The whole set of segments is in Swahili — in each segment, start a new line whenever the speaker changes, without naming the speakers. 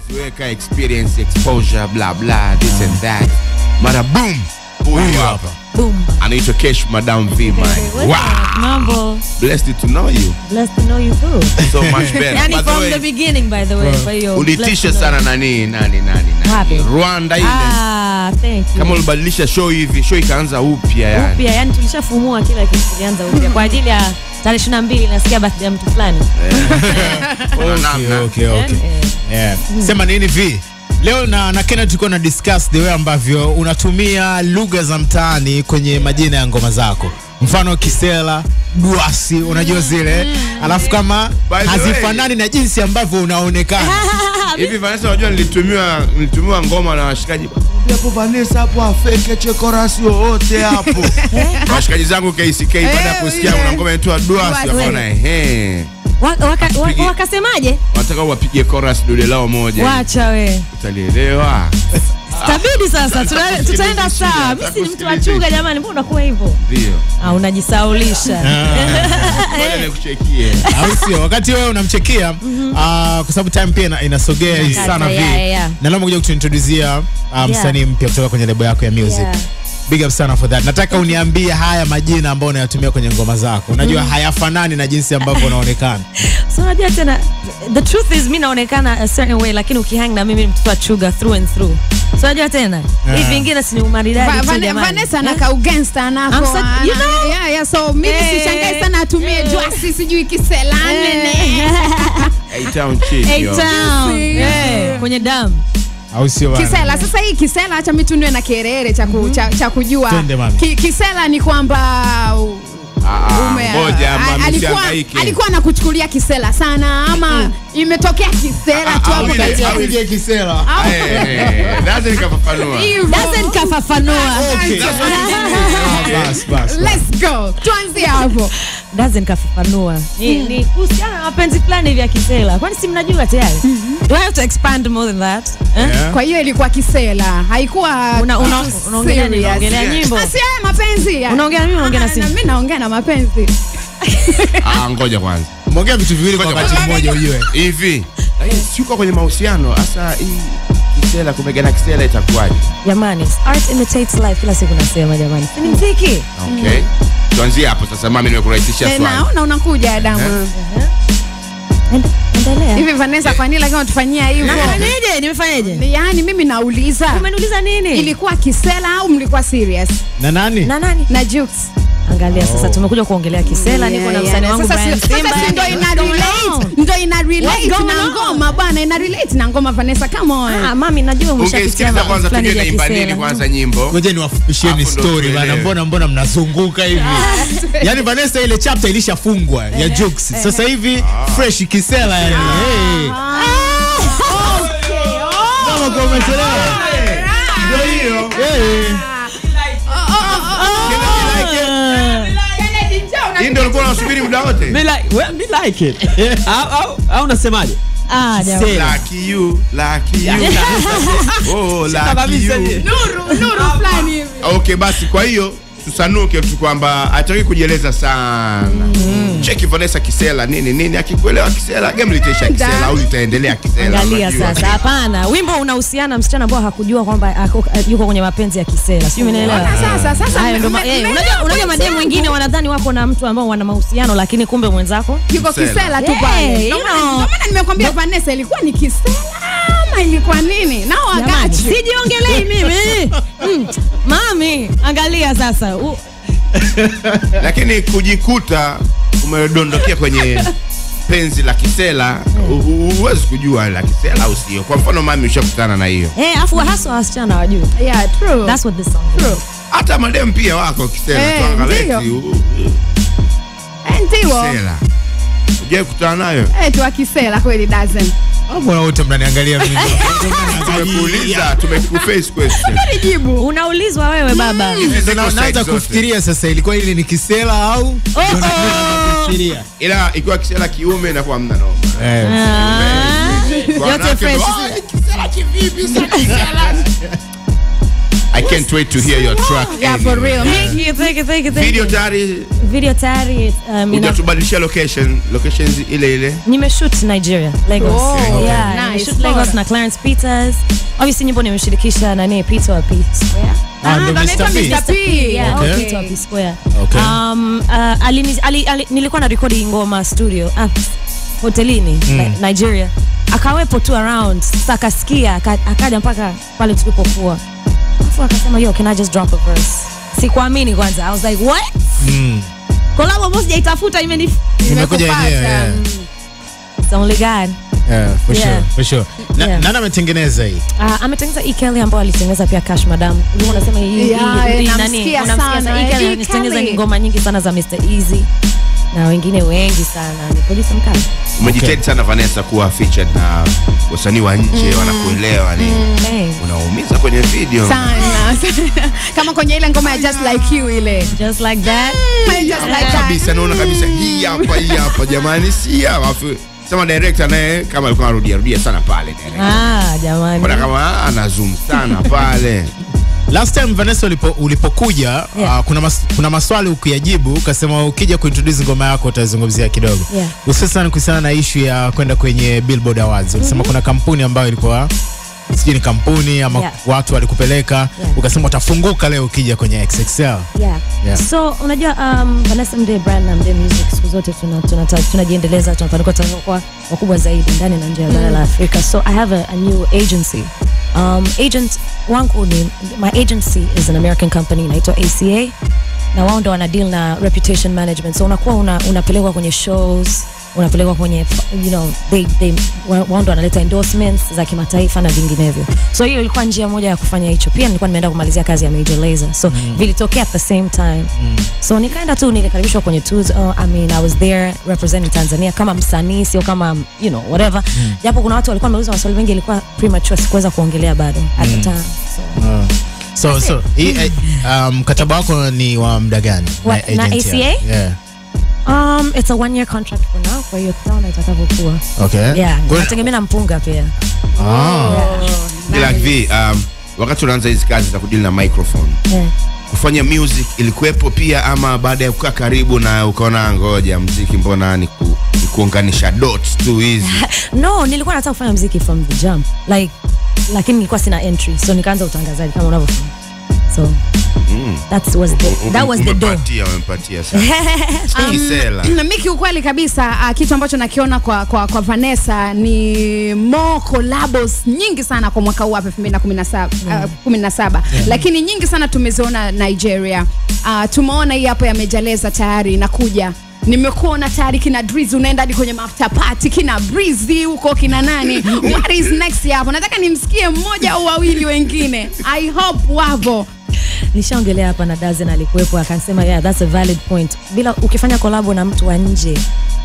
Tuweka experience, exposure, blah blah, this and that. Mara boom. Huyu hapa.
Boom.
Anaitwa Kesh Madam V, man. Wow.
Mambo.
Blessed to know you.
Blessed to know you too.
So much better.
Yani from the beginning, by the way. For you.
Ulitisha sana nani. Rwanda ile.
Thank you.
Kama ulibadilisha show hivi, show ikaanza upya yani.
Upya, yani tulishafumua kila kitu kilianza upya. Kwa ajili ya tarehe 22 nasikia birthday ya mtu fulani.
Okay. Yeah. Sema nini V? Leo na Kenneth tulikuwa na discuss the way ambavyo unatumia lugha za mtaani kwenye majina ya ngoma zako. Mfano kisela, duasi, unajua zile. Alafu kama hazifanani na jinsi ambavyo unaonekana.
Hivi Vanessa unajua nilitumiwa ngoma na washikaji. Hapo Vanessa hapo afeke chorus yote hapo. Washikaji zangu KCK baada ya kusikia una ngoma inaitwa duasi wakaona
wakasemaje?
Wanataka wapige chorus dude lao moja.
Wacha we.
Utalielewa.
Stabidi sasa tutaenda sawa. Mimi si mtu achuga jamani, mbona unakuwa hivyo?
Ndio.
Unajisaulisha.
Ngoja nikuchekie.
Au sio? Wakati wewe unamchekia kwa sababu time pia inasogea sana vi. Na leo umekuja kutuintroducea msanii mpya kutoka kwenye lebo yako ya music. Big up sana for that. Nataka uniambie haya majina ambayo unayatumia kwenye ngoma zako. Unajua hayafanani na jinsi ambavyo unaonekana.
So unajua tena the truth is mimi naonekana a certain way lakini ukihang na mimi mtoto achuga through and through. So unajua tena hivi vingine si umaridadi tu jamani.
Vanessa anaka ugangster nako.
You know?
Yeah, so mimi sishangai sana atumie duasi sijui kisela nene.
A-Town chick.
A-Town. Kwenye damu.
Au sio bana?
Kisela sasa hii kisela acha mimi tunwe na kerere cha kujua. Kisela ni kwamba alikuwa anakuchukulia kisela sana ama imetokea kisela tu hapo kati ya
kuja kisela.
Doesn't
kafafanua.
Okay. Bas.
Let's go. Tuanze hapo.
Doesn't kafafanua. Ni kuhusiana na mapenzi fulani vya kisela. Kwani si mnajua tayari? Do I have to expand more than that?
Kwa hiyo ilikuwa kisela. Haikuwa
unaongelea nyimbo.
Asi mapenzi.
Unaongea mimi unaongea na
mimi naongea na mapenzi.
Ngoja kwanza.
Umeongea vitu viwili kwa wakati mmoja ujue.
Hivi. Siko kwenye mahusiano. Sasa hii kisela kumegana kisela itakuwaje?
Jamani, art imitates life kila siku nasema jamani. Ni muziki.
Okay. Tuanzie hapo sasa mami nimekurahisishia swali.
Naona unakuja Adamu.
Endelea.
Hivi Vanessa kwa nini lakini utufanyia hivyo?
Nafanyaje? Nimefanyaje?
Yaani mimi nauliza.
Umeniuliza nini?
Ilikuwa kisela au mlikuwa serious?
Na nani?
Na Jux.
Angalia sasa tumekuja kuongelea kisela niko na msanii wangu Brian Simba.
Sasa ndio ina relate na ngoma bwana, ina relate na ngoma Vanessa, come on.
Mami najua umeshapitia
kwanza tungeni imba nini kwanza nyimbo.
Ngoja niwafupishieni story bana, mbona mnazunguka hivi. Yaani Vanessa ile chapter ilishafungwa ya Jux. Sasa hivi fresh kisela yani.
Okay.
Kama kwa umechelewa.
Ndio hiyo. Ndio ulikuwa unasubiri muda wote.
Me like it. Au unasemaje?
Lucky you. Oh, lucky you.
Nuru fulani hivi.
Okay, basi kwa hiyo tusanuke tu kwamba hataki kujieleza sana. Cheki Vanessa kisela nini akikuelewa kisela game litaisha kisela au litaendelea kisela.
Angalia sasa, hapana. Wimbo unahusiana msichana ambaye hakujua kwamba yuko kwenye mapenzi ya kisela. Sio umeelewa?
Sasa
hayo ndio unajua mademu wengine wanadhani wako na mtu ambao wana mahusiano lakini kumbe mwenzako
yuko kisela tu pale. Ndio maana nimekwambia Vanessa ilikuwa ni kisela ama ilikuwa nini? Nao wakati
sijiongelei mimi. Mami, angalia sasa.
Lakini kujikuta umedondokea kwenye penzi la kisela, huwezi kujua la kisela au sio. Kwa mfano mami ushakutana na hiyo.
Afu hasa wasichana wajue.
Yeah, true.
That's what this song is.
True.
Hata madem pia wako kisela, tuangalie.
Ndio.
Kisela. Uje kutana nayo?
Tu kisela kweli doesn't.
Mbona wote mnaniangalia mimi?
Tumekuuliza, tumekuface question.
Jibu.
Unaulizwa wewe baba.
Naanza kufikiria sasa ilikuwa ile ni kisela au kufikiria.
Ila ikiwa kisela kiume na kwa hamna noma.
Yote fresh.
Kisela kivipi sasa kisela? I can't wait to hear your track.
Yeah, for real.
Thank you.
Video tayari
Video tayari
hujatubadilishia locations ile.
Nimeshoot Nigeria, Lagos.
Oh,
Yeah,
nice.
nimeshoot Lagos na Clarence Peters. Obviously nyimbo nimeshirikisha nani Peter wa P Square.
ndo
anaitwa
Mr.
Mr. P.
Yeah,
Okay.
Peter wa P Square.
Okay.
Nilikuwa na record ngoma studio hotelini Nigeria. Akawepo tu around, sasa akasikia akaja mpaka pale tulipokuwa. Alafu akasema, "Yo, can I just drop a verse?" Sikuamini kwanza. I was like, "What?" Collab almost jaitafuta
Imekuja yenyewe. Yeah.
It's only God.
Yeah, for sure.
Yeah.
Nani ametengeneza hii?
Ametengeneza E. Kelly ambao alitengeneza pia Cash Madam. Ulikuwa unasema hii
namsikia sana.
E. Kelly alitengeneza ngoma nyingi sana za Mr. Easy na wengine wengi sana. Ni producer mkali.
Umejitahidi sana Vanessa kuwa featured na wasanii wa nje wanakuelewa ni. Unaumiza kwenye video.
Sana. Kama kwenye ile ngoma ya Just Like You ile.
Just like that.
Just like that.
Kabisa naona kabisa hii hapa jamani si hapa. Sema director naye kama alikuwa anarudia sana pale director.
Jamani.
Bwana kama anazoom sana pale.
Last time Vanessa ulipokuja kuna maswali ukiyajibu ukasema ukija kuintroduce ngoma yako utazungumzia kidogo. Hususan kuhusiana na issue ya kwenda kwenye Billboard Awards. Ukasema kuna kampuni ambayo ilikuwa sijui ni kampuni ama watu walikupeleka ukasema utafunguka leo ukija kwenye XXL.
So unajua Vanessa Mdee brand na Mdee Music siku zote tunajiendeleza tunafanikiwa kwa wakubwa zaidi ndani na nje ya bara la Afrika. So I have a new agency. Agent wangu my agency is an American company inaitwa ACA na wao ndo wana deal na reputation management. So unakuwa unapelekwa kwenye shows, unapelekwa kwenye wao ndo wanaleta endorsements za kimataifa na vinginevyo. So hiyo ilikuwa njia moja ya kufanya hicho. Pia nilikuwa nimeenda kumalizia kazi ya Major Lazer. So vilitokea at the same time. So nikaenda tu nilikaribishwa kwenye tours. I was there representing Tanzania kama msanii sio kama whatever. Japo kuna watu walikuwa wameuliza maswali mengi ilikuwa premature sikuweza kuongelea bado at the time.
So mkataba wako ni wa muda gani?
Na ACA?
Yeah.
It's a 1-year contract for now. Kwa hiyo tutaona itakavyokuwa.
Okay.
Yeah, nategemea na mpunga pia.
Like wakati unaanza hizi kazi za kudili na microphone. Kufanya music ilikuwepo pia ama baada ya kukaa karibu na ukaona ngoja muziki mbona ni kuunganisha dots tu hizi?
No, nilikuwa nataka kufanya muziki from the jump. Lakini nilikuwa sina entry. So nikaanza utangazaji kama unavyofahamu. So that was the door.
Umempatia sana.
Na Miki ukweli kabisa kitu ambacho nakiona kwa Vanessa ni more collabs nyingi sana kwa mwaka huu hapa 2017. Lakini nyingi sana tumeziona Nigeria. Tumeona hii hapa ya Major Lazer tayari inakuja. Nimekuona tayari kina Drizzy unaenda hadi kwenye after party, kina Breezy huko kina nani. What is next hapo? Nataka nimsikie mmoja au wawili wengine. I hope wavo.
Nishaongelea hapa na Dazen alikuwepo akasema that's a valid point. Bila ukifanya collab na mtu wa nje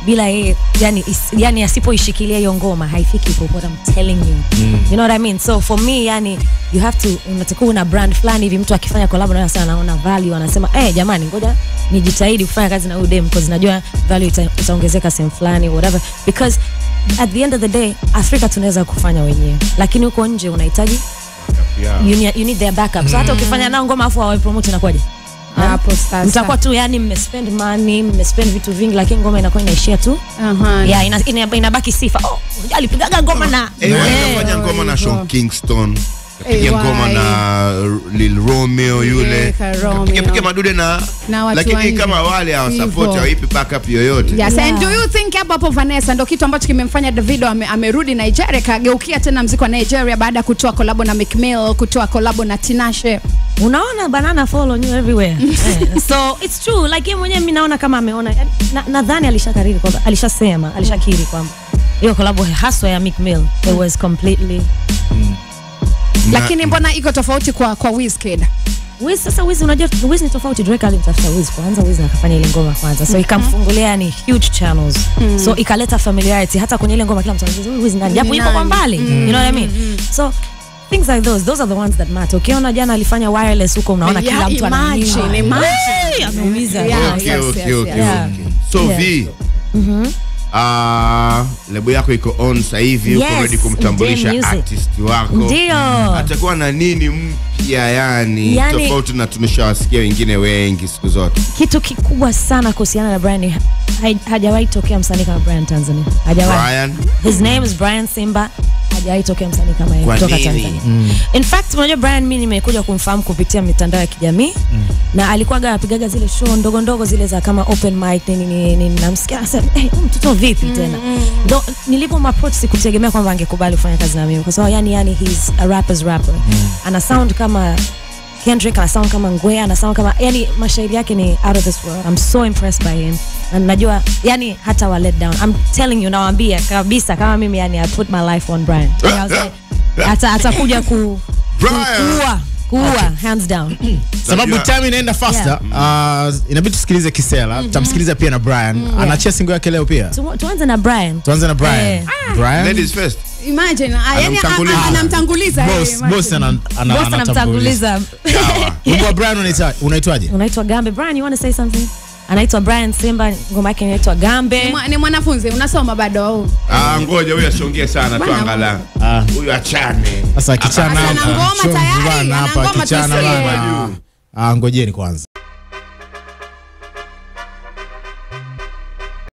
bila yeye yani asipoishikilia hiyo ngoma haifiki popote. I'm telling you. You know what I mean? So for me you have to unatakiwa una brand fulani hivi mtu akifanya collab na wewe sana anaona value anasema jamani ngoja nijitahidi kufanya kazi na huyu dem because najua value itaongezeka sehemu fulani whatever, because at the end of the day Afrika tunaweza kufanya wenyewe lakini huko nje unahitaji you need their backup. So hata ukifanya nao ngoma afu hawa promote inakuwaje?
Hapo sasa
mtakuwa tu mmespend money, mmespend vitu vingi lakini ngoma inakuwa inaishia tu. Inabaki sifa. Alipigaga ngoma na
anafanya ngoma na Sean Kingston. Kapiga ngoma na Lil Romeo yule. Kapiga madude na lakini kama wale hawa support hawaipi backup yoyote.
Yes, and do you think hapo Vanessa ndo kitu ambacho kimemfanya Davido amerudi Nigeria kageukia tena muziki wa Nigeria baada ya kutoa collab na Meek Mill, kutoa collab na Tinashe?
Unaona banana follow you everywhere. So it's true like yeye mwenyewe mimi naona kama ameona nadhani alishakariri kwamba alishakiri kwamba hiyo collab haswa ya Meek Mill it was completely lakini mbona iko tofauti kwa Wizkid? Wiz unajua Wiz ni tofauti. Drake alimtafuta Wiz kwanza, Wiz akafanya ile ngoma kwanza, so ikamfungulia ni huge channels, so ikaleta familiarity hata kwenye ile ngoma kila mtu anajua Wiz nani japo yuko kwa mbali, you know what I mean? So things like those are the ones that matter. Ukiona jana alifanya wireless huko unaona kila mtu anaumiza.
Okay. So V lebo yako iko on sasa hivi, uko ready kumtambulisha artist wako.
Ndio.
Atakuwa na nini mpya yani tofauti na tumeshawasikia wengine wengi siku zote?
Kitu kikubwa sana kuhusiana na Brian, hajawahi tokea msanii kama Brian Tanzania. Hajawahi. His name is Brian Simba. Hajawahi tokea msanii kama yeye kutoka Tanzania. In fact, unajua Brian mimi nimekuja kumfahamu kupitia mitandao ya kijamii na alikuwa anapigaga zile show ndogo ndogo zile za kama open mic nini namsikia anasema mtoto vipi tena. Ndo nilipomapproach sikutegemea kwamba angekubali kufanya kazi na mimi kwa sababu yani he's a rapper's rapper. Ana sound kama Kendrick, ana sound kama Ngwe, ana sound kama yani mashairi yake ni out of this world. I'm so impressed by him. Na najua yani hata wa let down. I'm telling you, nawaambia kabisa kama mimi yani I put my life on Brian. I was like atakuja kuwa hands down.
Sababu time inaenda faster. Inabidi tusikilize Kisela. Tutamsikiliza pia na Brian. Anachia single yake leo pia.
Tuanze na Brian.
Brian.
Ladies first.
Imagine, yani anamtanguliza
boss anamtanguliza. Mbwa Brian unaitwaje?
Unaitwa Gambe. Brian, you want to say something? Anaitwa Brian Simba, ngoma yake inaitwa Gambe.
Ni mwanafunzi, unasoma bado au?
Ngoja huyu asiongee sana tu angalau. Huyu achane.
Sasa kichana
hapa,
ngoma tayari, hapa kichana bana. Ngojeni kwanza.